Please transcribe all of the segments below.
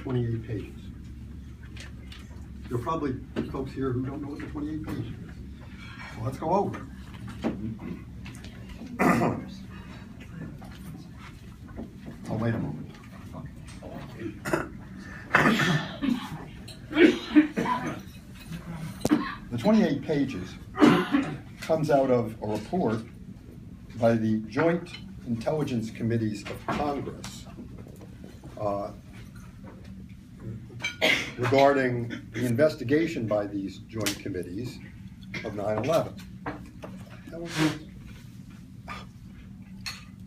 28 pages. There are probably folks here who don't know what the 28 pages is. So let's go over it. Oh, wait a moment. The 28 pages comes out of a report by the Joint Intelligence Committees of Congress regarding the investigation by these joint committees of 9/11.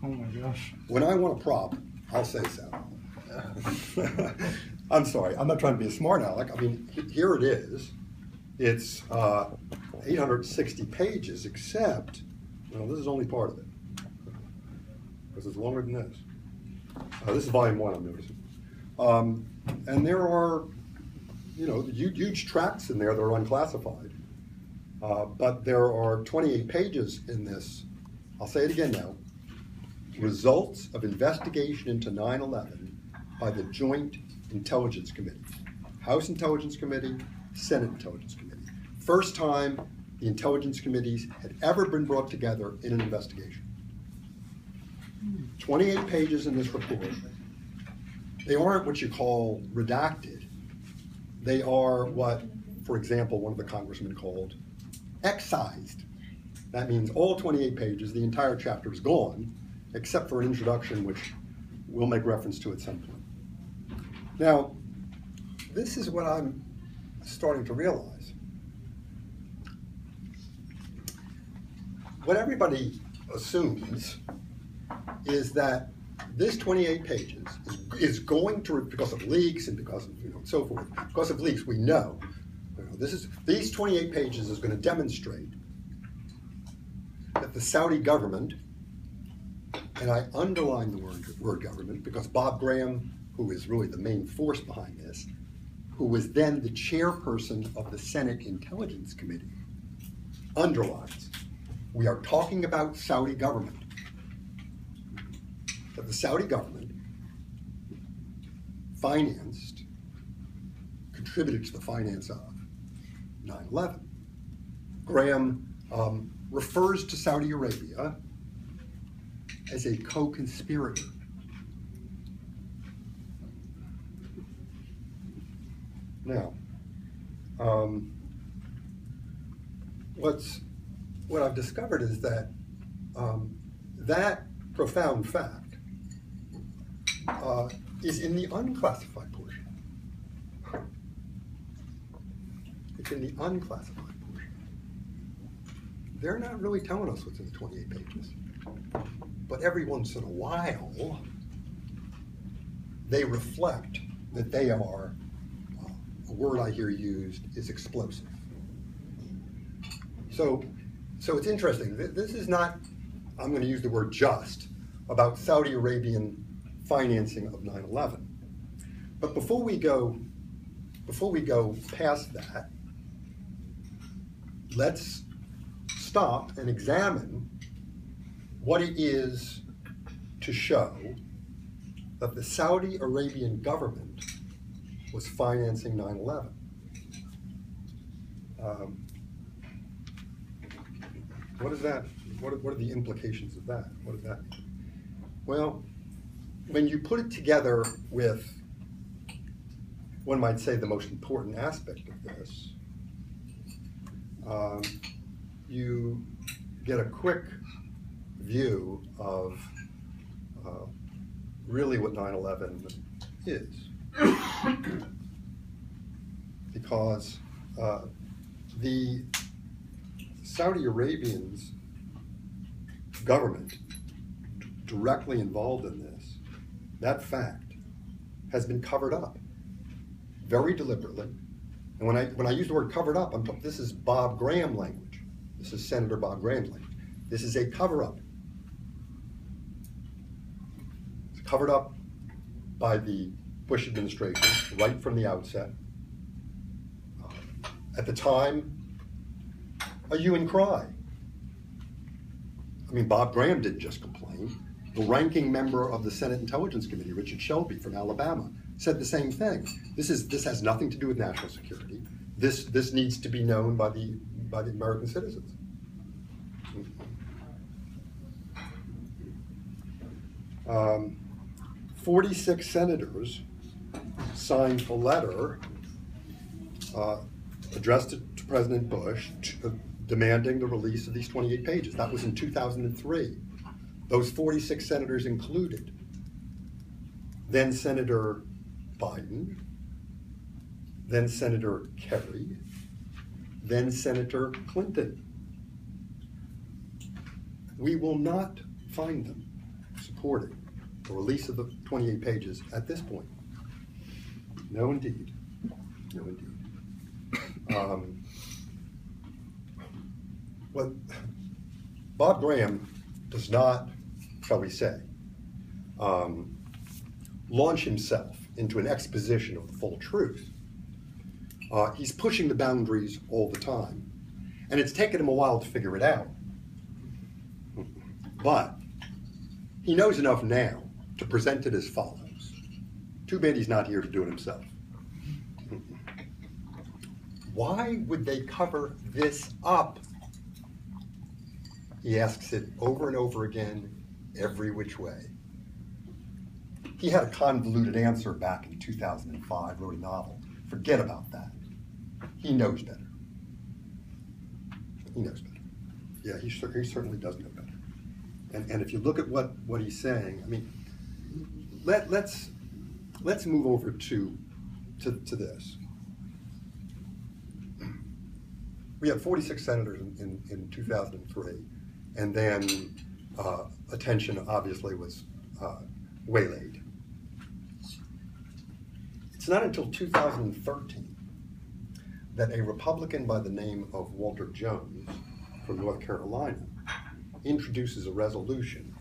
Oh my gosh. When I want a prop, I'll say so. I'm sorry, I'm not trying to be a smart aleck. I mean, here it is. It's 860 pages, except, well, this is only part of it, because it's longer than this. This is volume 1, I'm noticing. And there are, huge tracts in there that are unclassified. But there are 28 pages in this. I'll say it again now. Results of investigation into 9/11 by the Joint Intelligence Committee. House Intelligence Committee, Senate Intelligence Committee. First time the intelligence committees had ever been brought together in an investigation. 28 pages in this report. They aren't what you call redacted. They are what, for example, one of the congressmen called excised. That means all 28 pages, the entire chapter is gone, except for an introduction, which we'll make reference to at some point. Now, this is what I'm starting to realize. What everybody assumes is that this 28 pages is going to, because of leaks and because of so forth, because of leaks, we know, these 28 pages is going to demonstrate that the Saudi government, and I underline the word government because Bob Graham, who is really the main force behind this, who was then the chairperson of the Senate Intelligence Committee, underlines, we are talking about Saudi government. That the Saudi government contributed to the finance of 9/11. Graham refers to Saudi Arabia as a co-conspirator. Now, what I've discovered is that that profound fact is in the unclassified portion. It's in the unclassified portion. They're not really telling us what's in the 28 pages. But every once in a while, they reflect that they are, a word I hear used is explosive. So it's interesting. This is not, I'm going to use the word just, about Saudi Arabian financing of 9/11. But before we go past that, let's stop and examine what it is to show that the Saudi Arabian government was financing 9/11. What is that? What are the implications of that? What does that mean? Well, when you put it together with, one might say, the most important aspect of this, you get a quick view of really what 9/11 is. Because the Saudi Arabians government directly involved in this, that fact has been covered up very deliberately. And when I use the word covered up, this is Bob Graham language. This is Senator Bob Graham's language. This is a cover-up. It's covered up by the Bush administration right from the outset. At the time, a hue and cry. I mean, Bob Graham didn't just complain. The ranking member of the Senate Intelligence Committee, Richard Shelby from Alabama, said the same thing. This has nothing to do with national security. This needs to be known by the American citizens. 46 senators signed a letter addressed to President Bush demanding the release of these 28 pages. That was in 2003. Those 46 senators included then Senator Biden, then Senator Kerry, then Senator Clinton. We will not find them supporting the release of the 28 pages at this point. No, indeed. No, indeed. What Bob Graham does not, shall we say, launch himself into an exposition of the full truth. He's pushing the boundaries all the time, and it's taken him a while to figure it out. But he knows enough now to present it as follows. Too bad he's not here to do it himself. Why would they cover this up? He asks it over and over again, every which way. He had a convoluted answer back in 2005, wrote a novel. Forget about that. He knows better. He knows better. Yeah, he certainly does know better. And if you look at what he's saying, I mean, let's move over to this. We had 46 senators in 2003, and then attention obviously was waylaid. It's not until 2013 that a Republican by the name of Walter Jones from North Carolina introduces a resolution,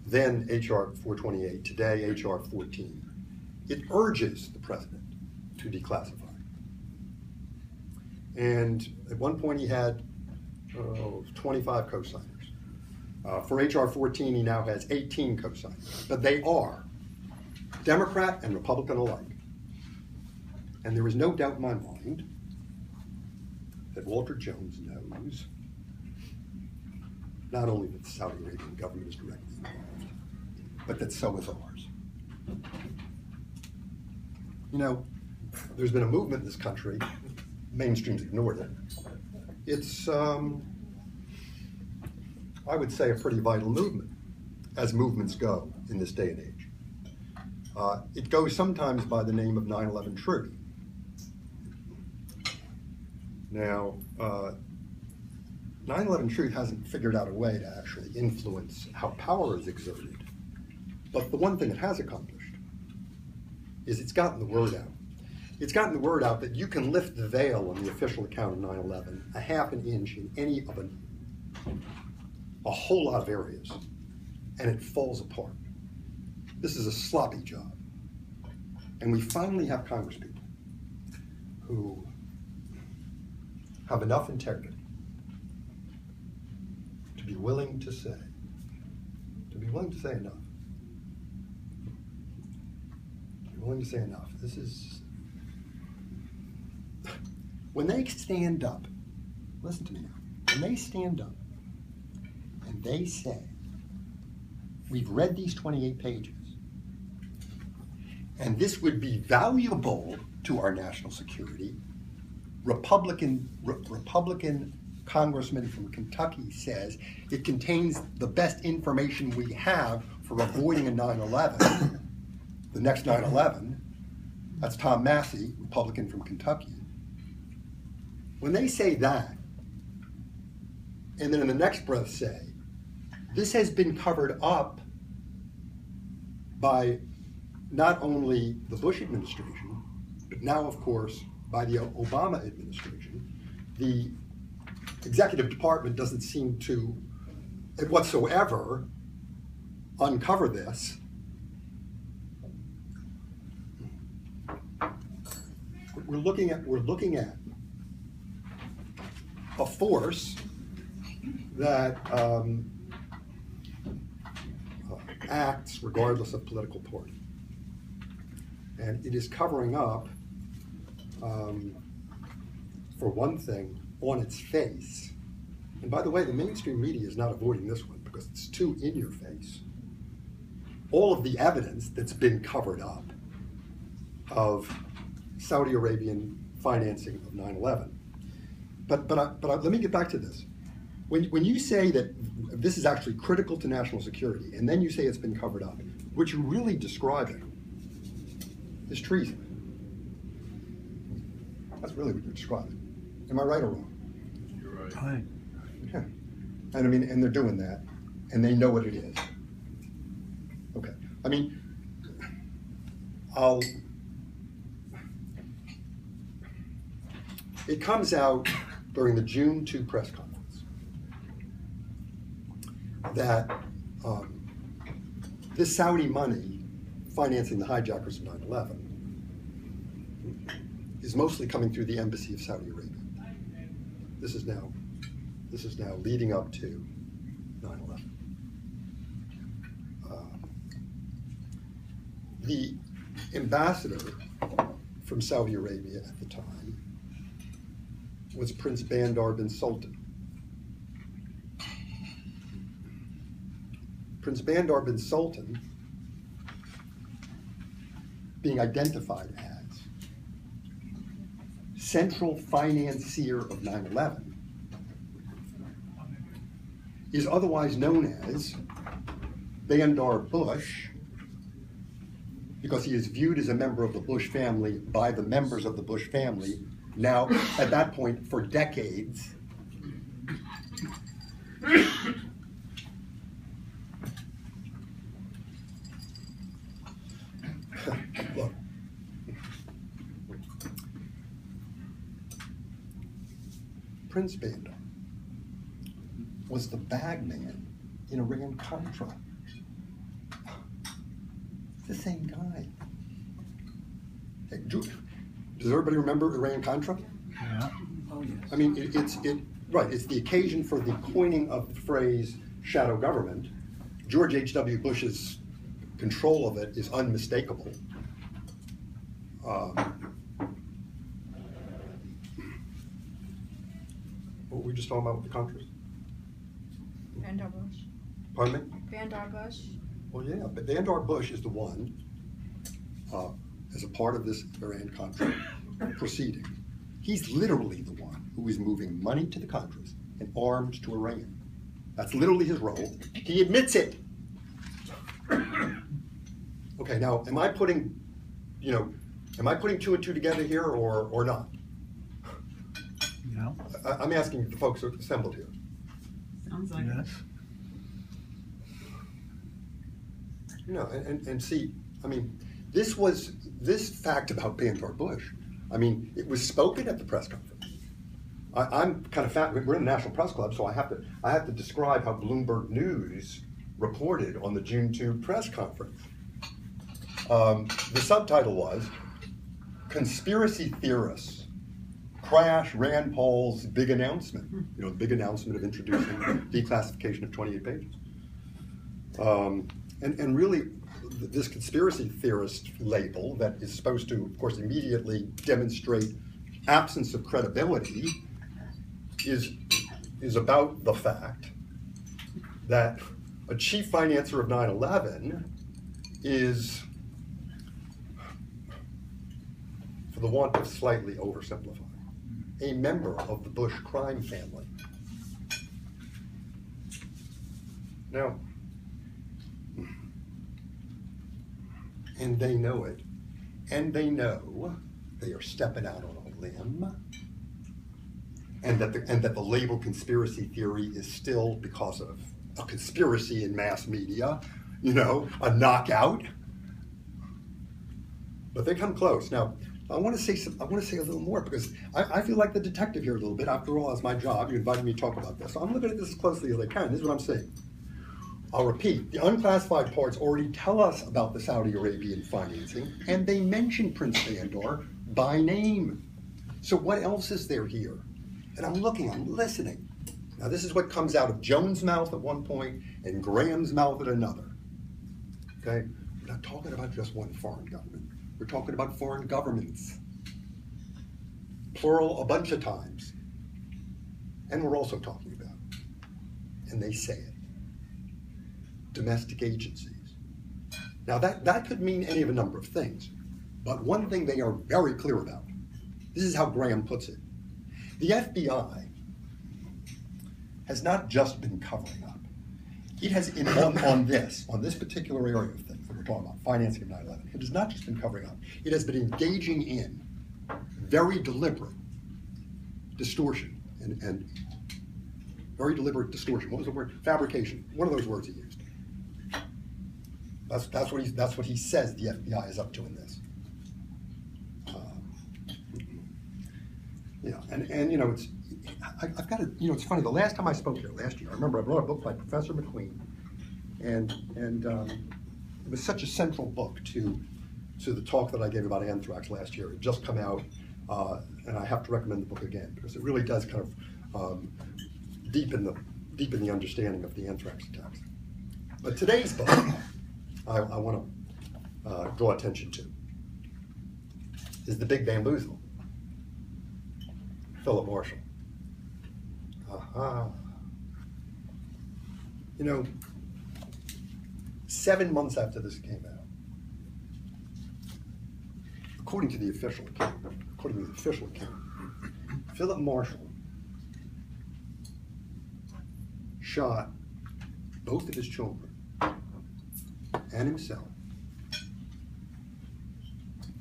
then H.R. 428, today H.R. 14. It urges the president to declassify. And at one point he had 25 co-signers. For H.R. 14, he now has 18 co-signers. But they are Democrat and Republican alike. And there is no doubt in my mind that Walter Jones knows not only that the Saudi Arabian government is directly involved, but that so is ours. You know, there's been a movement in this country, mainstream's ignored it. It's, I would say, a pretty vital movement, as movements go in this day and age. It goes sometimes by the name of 9/11 Truth. Now, 9/11 Truth hasn't figured out a way to actually influence how power is exerted. But the one thing it has accomplished is it's gotten the word out. It's gotten the word out that you can lift the veil on the official account of 9/11 a half an inch in any of a whole lot of areas, and it falls apart. This is a sloppy job. And we finally have congresspeople who have enough integrity to be willing to say enough. To be willing to say enough. This is, when they stand up, listen to me now, when they stand up and they say, we've read these 28 pages, and this would be valuable to our national security, Republican congressman from Kentucky says it contains the best information we have for avoiding a 9/11, the next 9/11. That's Tom Massey, Republican from Kentucky. When they say that, and then in the next breath say, this has been covered up by not only the Bush administration, but now, of course, by the Obama administration, the executive department doesn't seem to whatsoever uncover this. We're looking at a force that acts regardless of political party. And it is covering up, for one thing, on its face. And by the way, the mainstream media is not avoiding this one because it's too in your face. All of the evidence that's been covered up of Saudi Arabian financing of 9/11. But let me get back to this. When you say that this is actually critical to national security, and then you say it's been covered up, what you're really describing is treason. That's really what you're describing. Am I right or wrong? You're right. Right. Yeah. And I mean, and they're doing that, and they know what it is. Okay. I mean, it comes out during the June 2 press conference that this Saudi money financing the hijackers of 9/11 is mostly coming through the embassy of Saudi Arabia. This is now leading up to 9/11. The ambassador from Saudi Arabia at the time was Prince Bandar bin Sultan. Prince Bandar bin Sultan being identified as central financier of 9/11 is otherwise known as Bandar Bush because he is viewed as a member of the Bush family by the members of the Bush family now, at that point, for decades. Look. Prince Bandar was the bagman in Iran-Contra. It's the same guy. Hey, does everybody remember Iran-Contra? Yeah. Oh, yes. I mean, it's the occasion for the coining of the phrase shadow government. George H.W. Bush's control of it is unmistakable. What were we just talking about with the Contras? Bandar Bush. Pardon me? Bandar Bush. Well, yeah, but Bandar Bush is the one, as a part of this Iran-Contra proceeding. He's literally the one who is moving money to the Contras and arms to Iran. That's literally his role. He admits it. Okay, now, am I putting two and two together here or not? Yeah. I'm asking the folks who are assembled here. Sounds like Yes. And see, I mean, this fact about Bandar Bush, I mean, it was spoken at the press conference. I'm kind of we're in the National Press Club, so I have to describe how Bloomberg News reported on the June 2 press conference. The subtitle was, "Conspiracy Theorists Crash Rand Paul's Big Announcement." The big announcement of introducing declassification of 28 pages. And really, this conspiracy theorist label that is supposed to, of course, immediately demonstrate absence of credibility is about the fact that a chief financier of 9/11 is, for the want of slightly oversimplifying, a member of the Bush crime family. Now, and they know it, and they know they are stepping out on a limb, and that the label conspiracy theory is still, because of a conspiracy in mass media, a knockout. But they come close. Now, I want to say a little more because I feel like the detective here a little bit. After all, it's my job. You invited me to talk about this, so I'm looking at this as closely as I can. This is what I'm saying. I'll repeat, the unclassified parts already tell us about the Saudi Arabian financing, and they mention Prince Bandar by name. So what else is there here? And I'm listening. Now this is what comes out of Jones' mouth at one point and Graham's mouth at another. Okay? We're not talking about just one foreign government. We're talking about foreign governments. Plural a bunch of times. And we're also talking about, and they say it, domestic agencies. Now that could mean any of a number of things, but one thing they are very clear about, this is how Graham puts it. The FBI has not just been covering up. It has, on this particular area of things that we're talking about, financing of 9/11, it has not just been covering up. It has been engaging in very deliberate distortion and very deliberate distortion. What was the word? Fabrication. One of those words he used. That's what he says the FBI is up to in this. And you know, I've got to, you know, it's funny. The last time I spoke here last year, I remember I brought a book by Professor McQueen, and it was such a central book to the talk that I gave about anthrax last year. It just come out, and I have to recommend the book again because it really does kind of deepen the understanding of the anthrax attacks. But today's book, I want to draw attention to is The Big Bamboozle, Philip Marshall. You know, 7 months after this came out, according to the official account, Philip Marshall shot both of his children and himself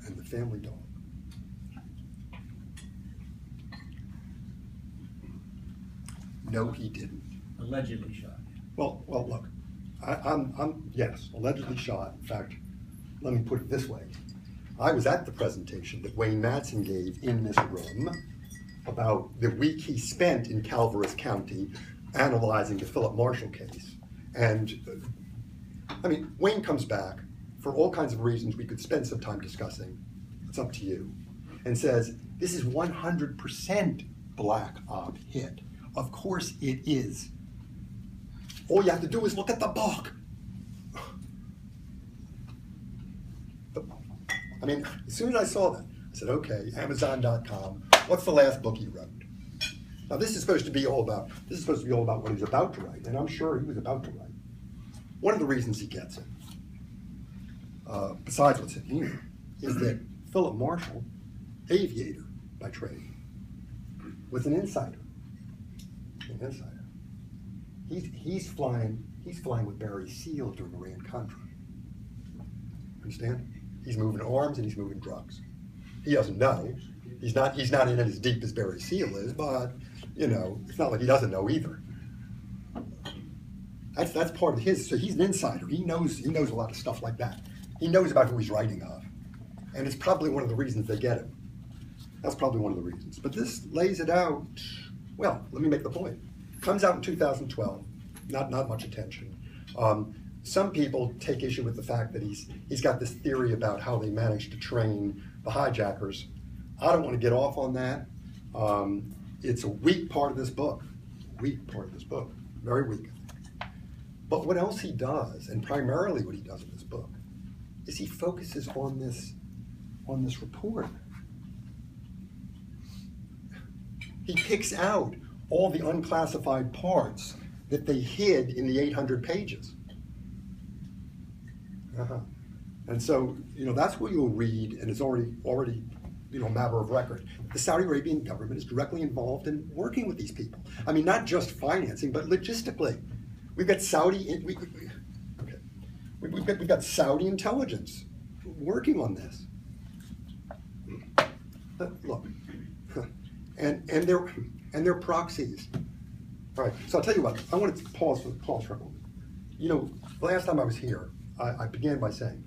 and the family dog. No, he didn't. Allegedly shot. Well, look, I'm yes, allegedly shot. In fact, let me put it this way. I was at the presentation that Wayne Madsen gave in this room about the week he spent in Calaveras County analyzing the Philip Marshall case. And I mean, Wayne comes back for all kinds of reasons we could spend some time discussing. It's up to you. And says, this is 100% black op hit. Of course it is. All you have to do is look at the book. I mean, as soon as I saw that, I said, okay, Amazon.com, what's the last book he wrote? Now this is supposed to be all about what he's about to write, and I'm sure he was about to write. One of the reasons he gets it, besides what's in here, is that Philip Marshall, aviator by trade, was an insider. He's flying with Barry Seal during Iran-Contra. Understand? He's moving arms and he's moving drugs. He doesn't know. He's not in it as deep as Barry Seal is, but you know, it's not like he doesn't know either. That's part of his. So he's an insider. He knows a lot of stuff like that. He knows about who he's writing of, and it's probably one of the reasons they get him. That's probably one of the reasons. But this lays it out. Well, let me make the point. Comes out in 2012. Not much attention. Some people take issue with the fact that he's got this theory about how they managed to train the hijackers. I don't want to get off on that. It's a weak part of this book. Very weak. But what else he does, and primarily what he does in this book, is he focuses on this report. He picks out all the unclassified parts that they hid in the 800 pages. And so, you know, that's what you'll read, and it's already, you know, a matter of record. The Saudi Arabian government is directly involved in working with these people. I mean, not just financing, but logistically. We've got we've got Saudi intelligence working on this. Look, and they're proxies. All right, so I'll tell you what. I want to pause for a moment. You know, the last time I was here, I began by saying